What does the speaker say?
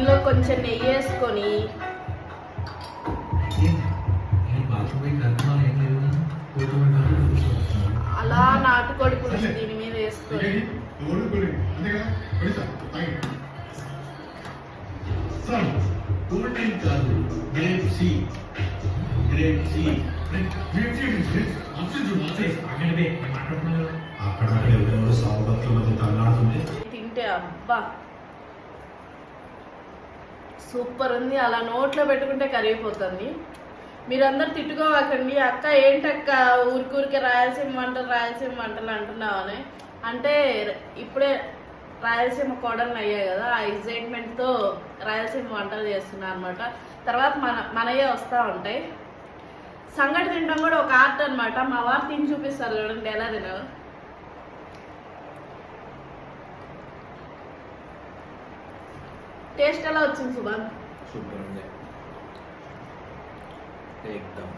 దీనిలో కొంచెం నెయ్యి వేసుకొని అలా నాటుకోడి పులుసు దీని మీద వేసుకొని తింటే అబ్బా సూపర్ ఉంది. అలా నోట్లో పెట్టుకుంటే కరిగిపోతుంది. మీరందరూ తిట్టుకోవాకండి, అక్క ఏంటక్క ఊరికూరికే రాయలసీమ వంటలు అంటున్నావని. అంటే ఇప్పుడే రాయలసీమ కోడలు అయ్యాయి కదా, ఆ ఎగ్జైట్మెంట్తో రాయలసీమ వంటలు చేస్తున్నా అనమాట. తర్వాత మనయే వస్తూ ఉంటాయి. సంగటి తినడం కూడా ఒక ఆర్ట్ అనమాట. మా వారు తిని చూపిస్తారు చూడండి ఎలా తినవు. టేస్ట్ ఎలా వచ్చింది సుభాన్? సూపర్ ఉంది. एकदम